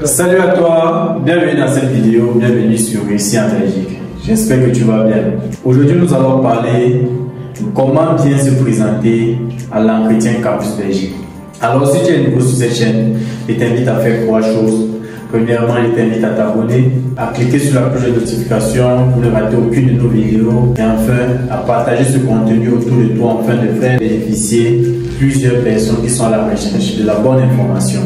Salut à toi, bienvenue dans cette vidéo, bienvenue sur Réussir en Belgique. J'espère que tu vas bien. Aujourd'hui, nous allons parler de comment bien se présenter à l'entretien Campus Belgique. Alors, si tu es nouveau sur cette chaîne, je t'invite à faire 3 choses. Premièrement, je t'invite à t'abonner, à cliquer sur la cloche de notification pour ne rater aucune de nos vidéos et enfin à partager ce contenu autour de toi afin de faire bénéficier plusieurs personnes qui sont à la recherche de la bonne information.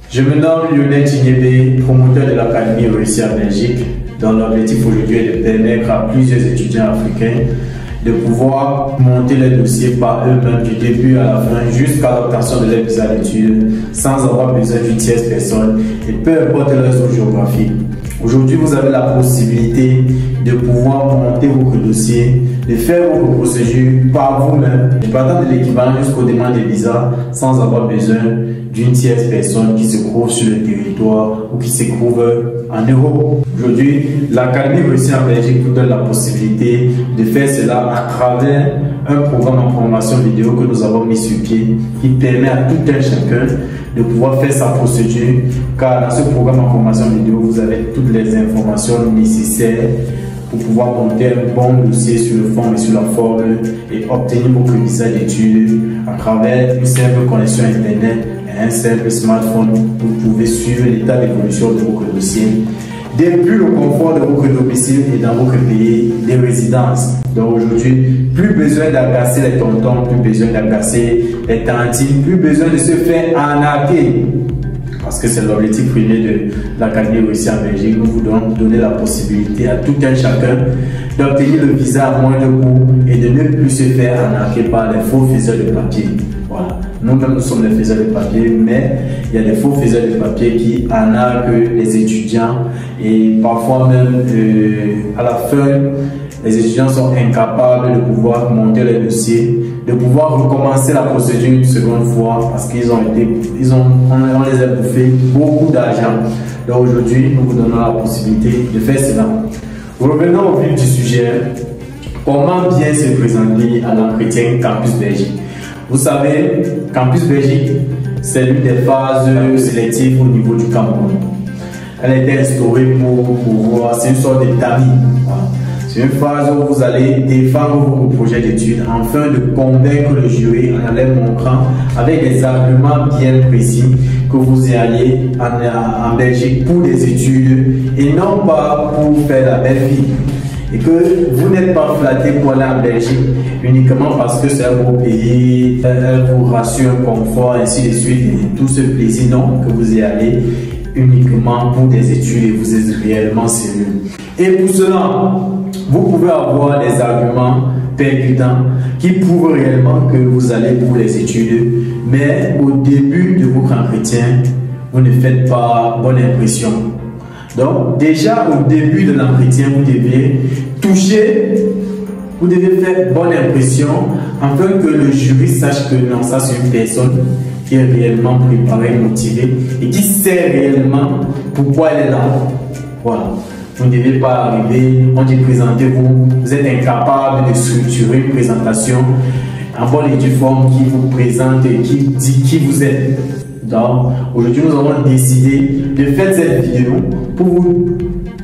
Je me nomme Lionel Tignébé, promoteur de l'Académie Réussir en Belgique, dont l'objectif aujourd'hui est de permettre à plusieurs étudiants africains de pouvoir monter les dossiers par eux-mêmes du début à la fin jusqu'à l'obtention de leur visa d'études sans avoir besoin d'une tierce personne et peu importe leur zone géographique. Aujourd'hui, vous avez la possibilité de pouvoir monter votre dossier, de faire vos procédures par vous-même, de partir de l'équivalent jusqu'aux demandes de visa sans avoir besoin d'une tierce personne qui se trouve sur le territoire ou qui se trouve en Europe. Aujourd'hui, l'Académie Réussir en Belgique vous donne la possibilité de faire cela à travers un programme en formation vidéo que nous avons mis sur pied qui permet à tout un chacun de pouvoir faire sa procédure, car dans ce programme en formation vidéo, vous avez toutes les informations nécessaires pour pouvoir monter un bon dossier sur le fond et sur la forme et obtenir votre visa d'études à travers une simple connexion Internet et un simple smartphone. Vous pouvez suivre l'état d'évolution de votre dossier depuis le confort de votre domicile et dans votre pays de résidence. Donc aujourd'hui, plus besoin d'agacer les tontons, plus besoin d'agacer les tantines, plus besoin de se faire arnaquer. Parce que c'est l'objectif premier de l'Académie Réussir en Belgique. Nous vous donner la possibilité à tout un chacun d'obtenir le visa à moindre coût et de ne plus se faire arnaquer par les faux faiseurs de papier. Voilà. Nous-mêmes, nous sommes les faiseurs de papier, mais il y a des faux faiseurs de papier qui arnaquent les étudiants et parfois même à la fin, les étudiants sont incapables de pouvoir monter les dossiers, de pouvoir recommencer la procédure une seconde fois parce qu'ils on les a bouffé beaucoup d'argent. Donc aujourd'hui, nous vous donnons la possibilité de faire cela. Revenons au vif du sujet. Comment bien se présenter à l'entretien Campus Belgique? Vous savez, Campus Belgique, c'est l'une des phases sélectives au niveau du Cameroun. Elle a été instaurée pour pouvoir, c'est une sorte de tamis. Voilà. C'est une phase où vous allez défendre vos projets d'études afin de convaincre le jury en leur montrant avec des arguments bien précis que vous y allez en Belgique pour des études et non pas pour faire la belle vie. Et que vous n'êtes pas flatté pour aller en Belgique uniquement parce que c'est un beau pays, elle vous rassure un confort, ainsi de suite, et tout ce plaisir, non, que vous y allez uniquement pour des études et vous êtes réellement sérieux. Et pour cela, vous pouvez avoir des arguments percutants qui prouvent réellement que vous allez pour les études, mais au début de votre entretien, vous ne faites pas bonne impression. Donc, déjà au début de l'entretien, vous devez vous devez faire bonne impression afin que le jury sache que non, ça c'est une personne qui est réellement préparée, motivée et qui sait réellement pourquoi elle est là. Voilà. Vous ne devez pas arriver, on dit présentez-vous, vous êtes incapable de structurer une présentation en bonne et due forme qui vous présente et qui dit qui vous êtes. Donc, aujourd'hui, nous avons décidé de faire cette vidéo pour vous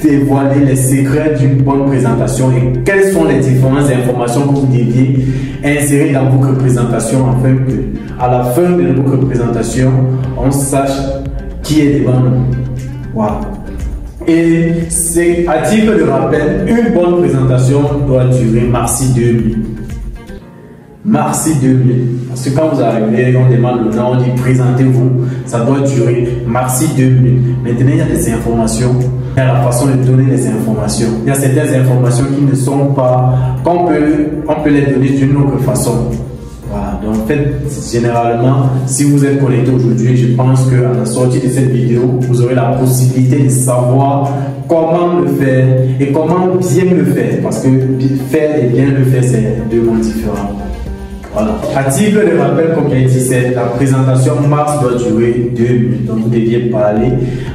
dévoiler les secrets d'une bonne présentation et quelles sont les différentes informations que vous deviez insérer dans votre présentation afin que, à la fin de votre présentation, on sache qui est devant nous. Voilà. Et c'est à titre de rappel, une bonne présentation doit durer maxi 2 minutes. Maxi 2 minutes. Parce que quand vous arrivez, on demande le nom, on dit présentez-vous. Ça doit durer maxi 2 minutes. Maintenant, il y a des informations. Il y a la façon de donner les informations. Il y a certaines informations qui ne sont pas, on peut les donner d'une autre façon. Voilà. Donc en fait, généralement, si vous êtes connecté aujourd'hui, je pense qu'à la sortie de cette vidéo, vous aurez la possibilité de savoir comment le faire et comment bien le faire. Parce que faire et bien le faire, c'est deux mondes différents. Voilà. À titre de rappel, comme j'ai dit, la présentation max doit durer 2 minutes. Donc vous deviez parler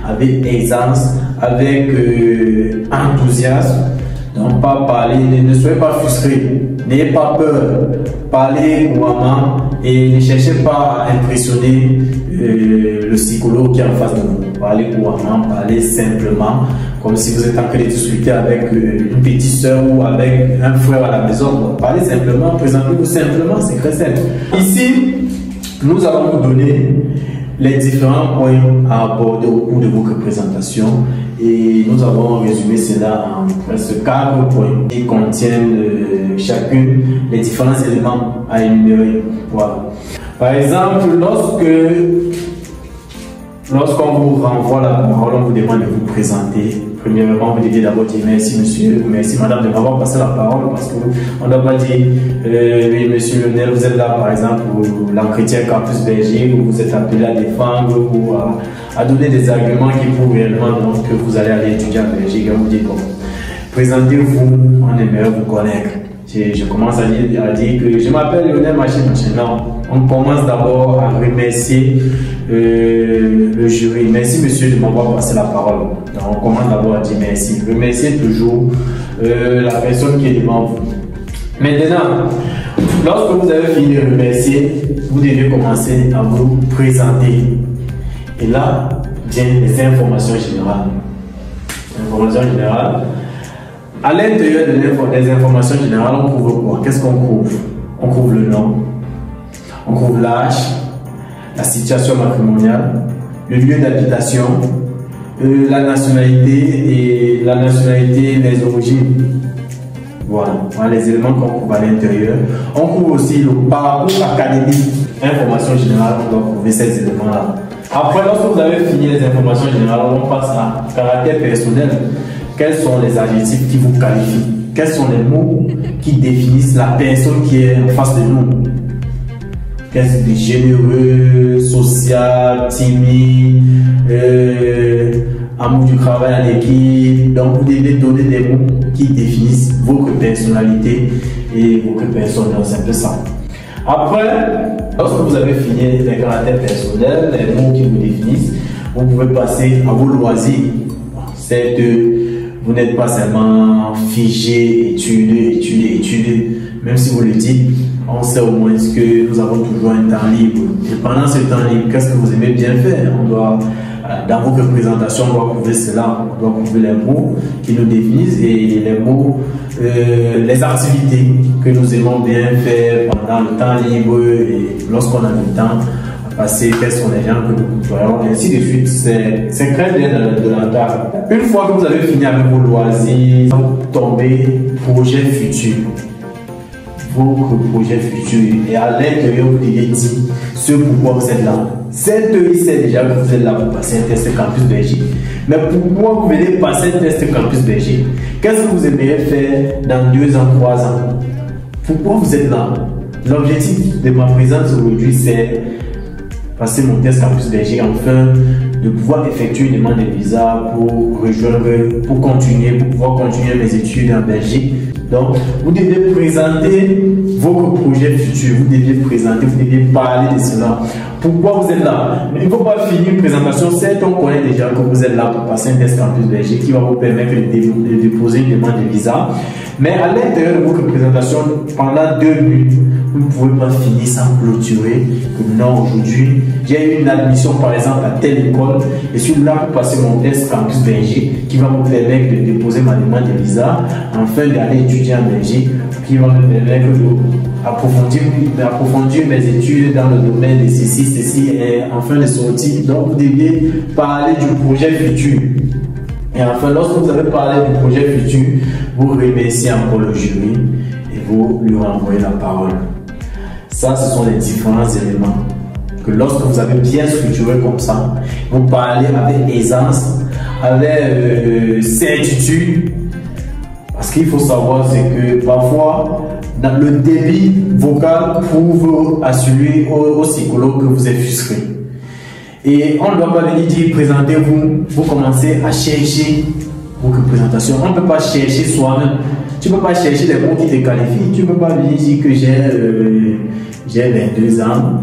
avec aisance, avec enthousiasme. Donc pas parler, ne soyez pas frustrés. N'ayez pas peur, parlez couramment et ne cherchez pas à impressionner le psychologue qui est en face de vous. Parlez couramment, parlez simplement, comme si vous êtes en train de discuter avec une petite soeur ou avec un frère à la maison. Parlez simplement, présentez-vous simplement, c'est très simple. Ici, nous allons vous donner les différents points à aborder au cours de votre présentation et nous avons résumé cela en presque 4 points qui contiennent chacune les différents éléments à énumérer. Voilà. Par exemple, lorsqu'on vous renvoie la parole, on vous demande de vous présenter. Premièrement, vous devez d'abord dire merci monsieur, merci madame de m'avoir passé la parole parce qu'on ne doit pas dire oui monsieur Lionel, vous êtes là par exemple pour l'entretien Campus Belgique où vous êtes appelé à défendre ou à donner des arguments qui prouvent réellement que vous allez aller étudier en Belgique. On vous dit bon, présentez-vous, on aimerait vous connaître. Je commence à dire que je m'appelle Lionel Machin. Non, on commence d'abord à remercier le jury. Merci monsieur de m'avoir passé la parole. Donc on commence d'abord à dire merci. Remerciez toujours la personne qui est devant vous. Maintenant, lorsque vous avez fini de remercier, vous devez commencer à vous présenter. Et là, viennent les informations générales. Informations générales. À l'intérieur des informations générales, on couvre quoi? Qu'est-ce qu'on couvre? On couvre le nom, on couvre l'âge, la situation matrimoniale, le lieu d'habitation, la nationalité et les origines. Voilà les éléments qu'on couvre à l'intérieur. On couvre aussi le parcours académique. Information générale, on doit couvrir ces éléments-là. Après, lorsque vous avez fini les informations générales, on passe à caractère personnel. Quels sont les adjectifs qui vous qualifient? Quels sont les mots qui définissent la personne qui est en face de nous? Qu'est-ce que généreux, social, timide, amour du travail en équipe? Donc vous devez donner des mots qui définissent votre personnalité et votre personne. C'est un peu ça. Après, lorsque vous avez fini les caractères personnels, les mots qui vous définissent, vous pouvez passer à vos loisirs. Vous n'êtes pas seulement figé, étudier. Même si vous le dites, on sait au moins que nous avons toujours un temps libre. Et pendant ce temps libre, qu'est-ce que vous aimez bien faire? Dans votre présentation, on doit couvrir cela. On doit couvrir les mots qui nous définissent et les mots, les activités que nous aimons bien faire pendant le temps libre et lorsqu'on a le temps. Passer, quels sont les gens que nous côtoyons, et ainsi de suite. C'est très bien de l'entendre. Une fois que vous avez fini avec vos loisirs, vous tombez projet futur. Votre projet futur. Et à l'intérieur, vous devez dire ce pourquoi vous êtes là. Cette il sait déjà que vous êtes là pour passer un test Campus Belgique. Mais pourquoi vous venez passer un test Campus Belgique? Qu'est-ce que vous aimeriez faire dans 2 ans, 3 ans? Pourquoi vous êtes là? L'objectif de ma présence aujourd'hui, c'est passer mon test Campus Belgique afin de pouvoir effectuer une demande de visa pour pouvoir continuer mes études en Belgique. Donc, vous devez présenter votre projet futur, vous devez parler de cela. Pourquoi vous êtes là? Il ne faut pas finir une présentation. Certes, on connaît déjà que vous êtes là pour passer un test Campus Belgique qui va vous permettre de déposer une demande de visa. Mais à l'intérieur de votre présentation, pendant 2 minutes, vous ne pouvez pas finir sans clôturer que non, aujourd'hui, j'ai eu une admission par exemple à telle école et je suis là pour passer mon test Campus Belgique qui va me permettre de déposer ma demande de visa afin d'aller étudier en Belgique, qui va me permettre d'approfondir mes études dans le domaine de ceci et enfin de sortir. Donc vous deviez parler du projet futur. Et enfin, lorsque vous avez parlé du projet futur, vous remerciez encore le jury et vous lui renvoyez la parole. Ça, ce sont les différents éléments que lorsque vous avez bien structuré comme ça, vous parlez avec aisance, avec certitude. Parce qu'il faut savoir, c'est que parfois, dans le débit vocal prouve à celui au psychologue que vous êtes frustré. Et on ne doit pas venir dire présentez-vous, vous commencez à chercher votre présentation. On ne peut pas chercher soi-même. Tu ne peux pas chercher les mots qui te qualifient. Tu ne peux pas venir dire que j'ai 22 ans,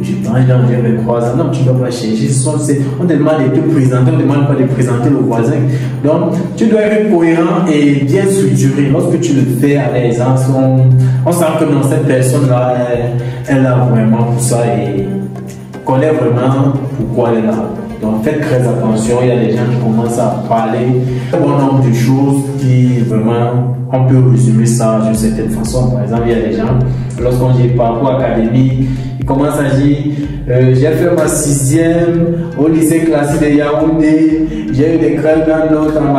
Je pense que j'ai 3 ans. Non, tu ne dois pas chercher. On te demande de te présenter, on ne demande pas de présenter le voisin. Donc, tu dois être cohérent et bien structuré. Lorsque tu le fais à l'aisance, on sent que dans cette personne-là, elle a vraiment tout ça et connaît vraiment pourquoi elle est là. Donc, faites très attention. Il y a des gens qui commencent à parler un bon nombre de choses qui vraiment, on peut résumer ça d'une certaine façon. Par exemple, il y a des gens, lorsqu'on dit parcours académique, ils commencent à dire j'ai fait ma 6e au lycée classique de Yaoundé, j'ai eu des très bonnes notes en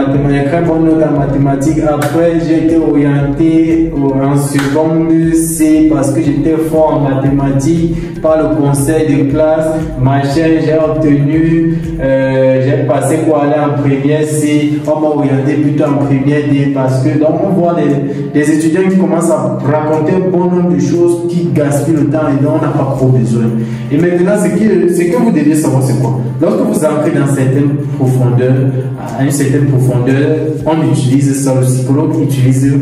mathématiques, après j'ai été orienté en seconde C parce que j'étais fort en mathématiques par le conseil de classe, machin, j'ai obtenu, j'ai passé pour aller en première C, on m'a orienté plutôt en première D parce que donc on voit des étudiants qui commencent à raconter un bon nombre de choses qui gaspillent le temps et dont on n'a pas trop besoin. Et maintenant, ce que vous devez savoir, c'est quoi? Lorsque vous entrez dans certaines profondeurs, à une certaine profondeur, on utilise ça, le psychologue utilise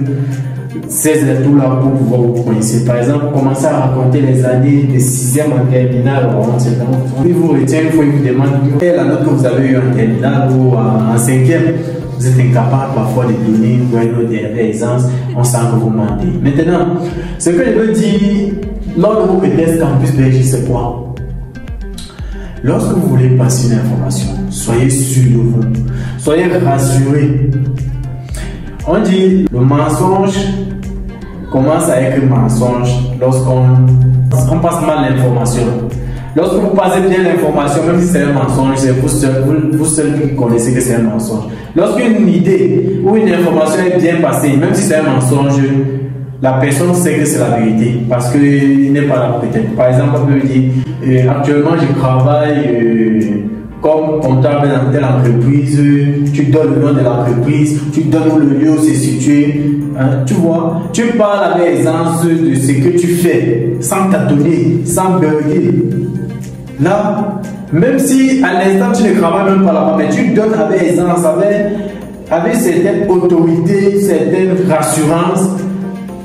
ces atouts-là pour pouvoir vous connaître. Par exemple, commencez à raconter les années de 6e en terminale, puis vous retient une fois, il vous demande quelle la note que vous avez eu en terminale ou en 5e. Vous êtes incapable parfois de donner des exemples, on sent que vous mentez. Maintenant, ce que je veux dire, lors de vos tests Campus Belgique, c'est quoi? Lorsque vous voulez passer une information, soyez sûr de vous, soyez rassuré. On dit le mensonge commence à être mensonge lorsqu'on passe mal l'information. Lorsque vous passez bien l'information, même si c'est un mensonge, c'est vous seul qui connaissez que c'est un mensonge. Lorsqu'une idée ou une information est bien passée, même si c'est un mensonge, la personne sait que c'est la vérité parce qu'il n'est pas là peut-être. Par exemple, on peut dire actuellement je travaille comme comptable dans telle entreprise, tu donnes le nom de l'entreprise, tu donnes le lieu où c'est situé. Hein, tu vois, tu parles avec aisance de ce que tu fais, sans tâtonner, sans burger. Là, même si à l'instant tu ne travailles même pas là-bas, mais tu donnes avec aisance, avec certaine autorité, certaine rassurance.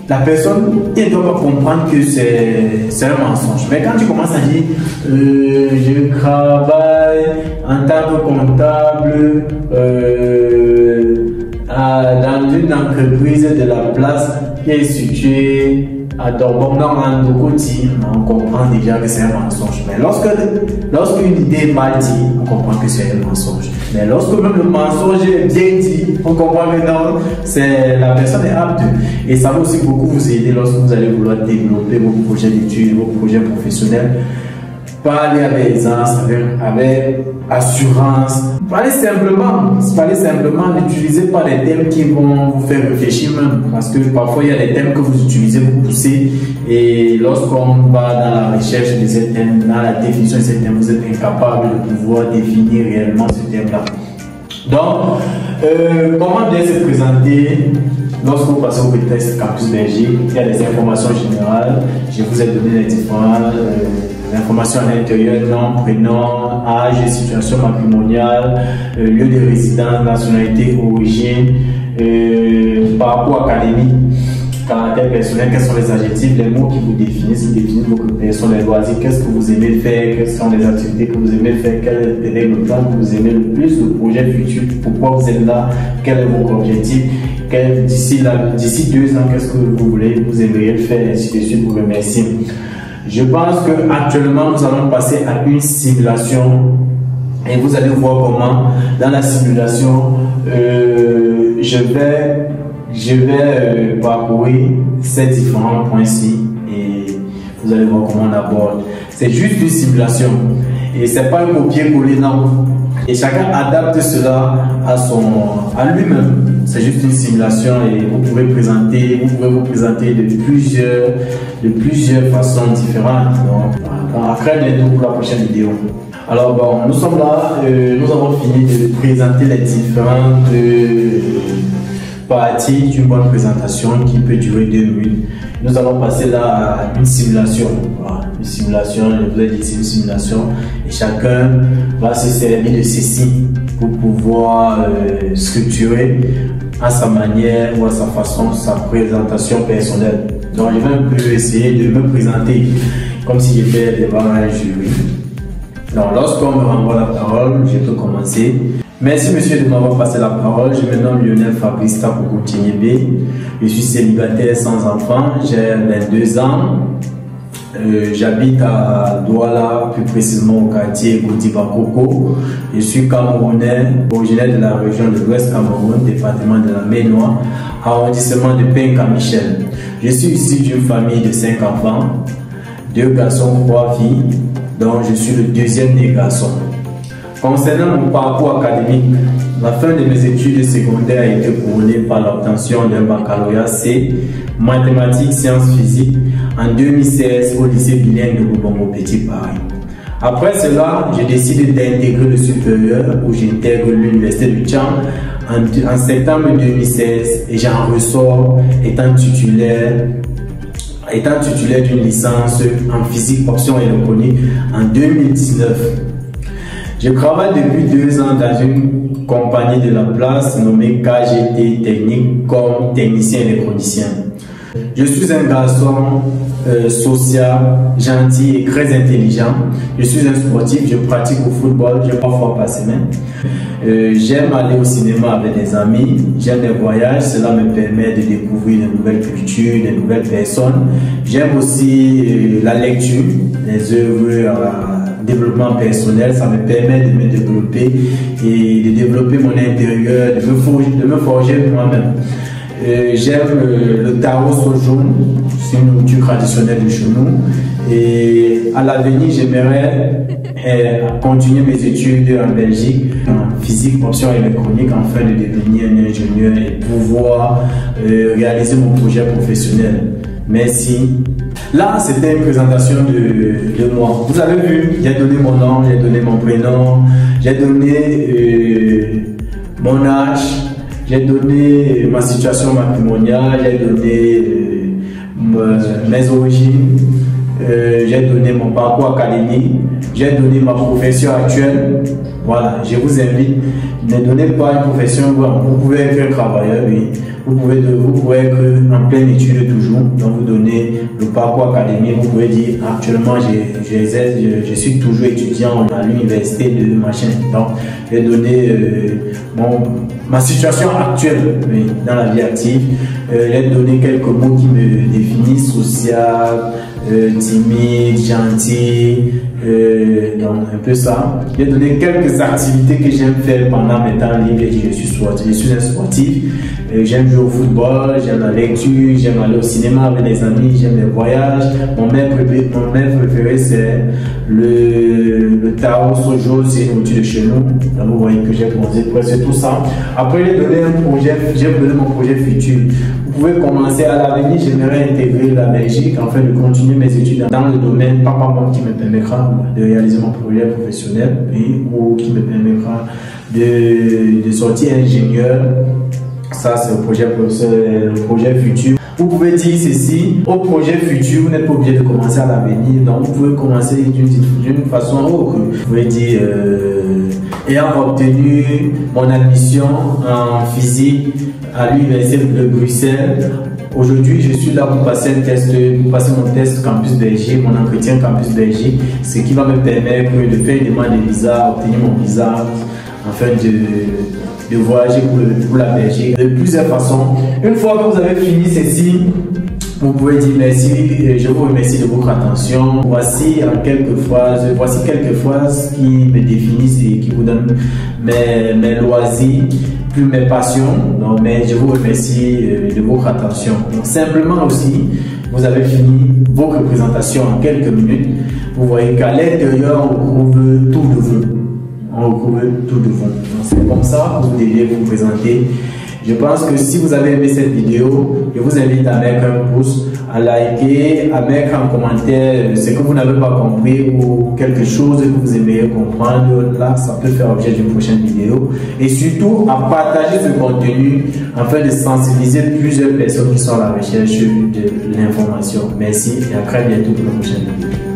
La personne, elle ne doit pas comprendre que c'est un mensonge. Mais quand tu commences à dire je travaille en tant que comptable dans une entreprise de la place qui est située à Dorbon, on comprend déjà que c'est un mensonge. Mais lorsqu'une idée est mal dite, on comprend que c'est un mensonge. Mais lorsque même le mensonge est bien dit, on comprend que non, la personne est apte. Et ça va aussi beaucoup vous aider lorsque vous allez vouloir développer vos projets d'études, vos projets professionnels. Parlez avec aisance, avec assurance. Parlez simplement, n'utilisez pas des thèmes qui vont vous faire réfléchir même. Parce que parfois il y a des thèmes que vous utilisez, vous poussez. Et lorsqu'on va dans la recherche de ces thèmes, dans la définition de ces thèmes, vous êtes incapable de pouvoir définir réellement ce thème-là. Donc, comment bien se présenter? Lorsque vous passez au test Campus Belgique, il y a des informations générales. Je vous ai donné les différentes informations à l'intérieur, nom, prénom, âge, situation matrimoniale, lieu de résidence, nationalité, origine, parcours académique, caractère personnel, quels sont les adjectifs, les mots qui vous définissent votre personne, les loisirs, qu'est-ce que vous aimez faire, quelles sont les activités que vous aimez faire, quel est le plan que vous aimez le plus, le projet futur, pourquoi vous êtes là, quel est votre objectif, d'ici 2 ans, qu'est-ce que vous voulez, vous aimeriez faire, ainsi de suite, vous remercier. Je pense qu'actuellement, nous allons passer à une simulation et vous allez voir comment, dans la simulation, je vais parcourir ces différents points-ci et vous allez voir comment on aborde. C'est juste une simulation et c'est pas un copier-coller, non. Et chacun adapte cela à lui-même. C'est juste une simulation et vous pouvez vous présenter de plusieurs façons différentes. Donc, à très bientôt pour la prochaine vidéo. Alors bon, nous sommes là, nous avons fini de présenter les différentes parties d'une bonne présentation qui peut durer 2 minutes. Nous allons passer là à une simulation. Voilà, une simulation, je vous ai dit c'est une simulation et chacun va se servir de ceci pour pouvoir structurer à sa manière ou à sa façon sa présentation personnelle. Donc je vais un peu essayer de me présenter. comme si j'étais devant un jury. Donc, lorsqu'on me renvoie la parole, je peux commencer. Merci monsieur de m'avoir passé la parole. Je me nomme Lionel Fabrice Takoko Tinyebe. Je suis célibataire sans enfant. J'ai 22 ans. J'habite à Douala, plus précisément au quartier Goudi-Bakoko. Je suis camerounais, originaire de la région de l'Ouest Cameroun, département de la Maine-Noire, arrondissement de Penka-Michel. Je suis issu d'une famille de 5 enfants, 2 garçons, 3 filles, dont je suis le deuxième des garçons. Concernant mon parcours académique, la fin de mes études secondaires a été couronnée par l'obtention d'un baccalauréat C, mathématiques, sciences physiques, en 2016 au lycée bilingue de Bobongo Petit Paris. Après cela, j'ai décidé d'intégrer le supérieur où j'intègre l'université de Tchang en septembre 2016 et j'en ressors étant titulaire d'une licence en physique option électronique en 2019. Je travaille depuis 2 ans dans une compagnie de la place nommée KGT Technique comme technicien électronicien. Je suis un garçon social, gentil et très intelligent. Je suis un sportif, je pratique au football 3 fois par semaine. J'aime aller au cinéma avec des amis, j'aime les voyages, cela me permet de découvrir de nouvelles cultures, de nouvelles personnes. J'aime aussi la lecture, les œuvres développement personnel, ça me permet de me développer et de développer mon intérieur, de me forger moi-même. J'aime le Tao Sojourn, c'est une nourriture traditionnelle de chez nous. Et à l'avenir, j'aimerais continuer mes études en Belgique, en physique, option électronique, afin de devenir un ingénieur et pouvoir réaliser mon projet professionnel. Merci. Là, c'était une présentation de moi. Vous avez vu, j'ai donné mon nom, j'ai donné mon prénom, j'ai donné mon âge, j'ai donné ma situation matrimoniale, j'ai donné mes origines, j'ai donné mon parcours académique, j'ai donné ma profession actuelle. Voilà, je vous invite, ne donnez pas une profession, vous pouvez être un travailleur, oui. Vous pouvez être en pleine étude toujours, donc vous donnez le parcours académique, vous pouvez dire actuellement je suis toujours étudiant à l'université de machin, donc je vais donner ma situation actuelle oui, dans la vie active, je vais donner quelques mots qui me définissent, social, timide, gentil, donc un peu ça. Je vais donner quelques activités que j'aime faire pendant mes temps libres. Je suis un sportif, j'aime jouer au football, j'aime la lecture, j'aime aller au cinéma avec des amis, j'aime les voyages. Mon maître préféré c'est le Tao Sojo, c'est une nourriture de chez nous. Donc vous voyez que j'ai posé presque tout ça. Après j'ai donné mon projet futur. Vous pouvez commencer à l'avenir, j'aimerais intégrer la Belgique afin de continuer mes études dans le domaine qui me permettra de réaliser mon projet professionnel ou qui me permettra de sortir ingénieur. Ça c'est le projet futur. Vous pouvez dire ceci, au projet futur, vous n'êtes pas obligé de commencer à l'avenir, donc vous pouvez commencer d'une façon autre. Vous pouvez dire, ayant obtenu mon admission en physique à l'université de Bruxelles, aujourd'hui je suis là pour passer mon test Campus Belgique, mon entretien Campus Belgique, ce qui va me permettre de faire une demande de visa, obtenir mon visa, afin de voyager pour la Belgique de plusieurs façons. Une fois que vous avez fini ceci, vous pouvez dire merci, je vous remercie de votre attention. Voici quelques phrases qui me définissent et qui vous donnent mes loisirs, plus mes passions. Donc, mais je vous remercie de votre attention. Donc, simplement aussi, vous avez fini votre présentation en quelques minutes. Vous voyez qu'à l'intérieur, on retrouve tout de vous. On retrouve tout de vous. C'est comme ça que vous devez vous présenter. Je pense que si vous avez aimé cette vidéo, je vous invite à mettre un pouce, à liker, à mettre en commentaire ce que vous n'avez pas compris ou quelque chose que vous aimeriez comprendre. Là, ça peut faire objet d'une prochaine vidéo. Et surtout, à partager ce contenu afin de sensibiliser plusieurs personnes qui sont à la recherche de l'information. Merci et à très bientôt pour la prochaine vidéo.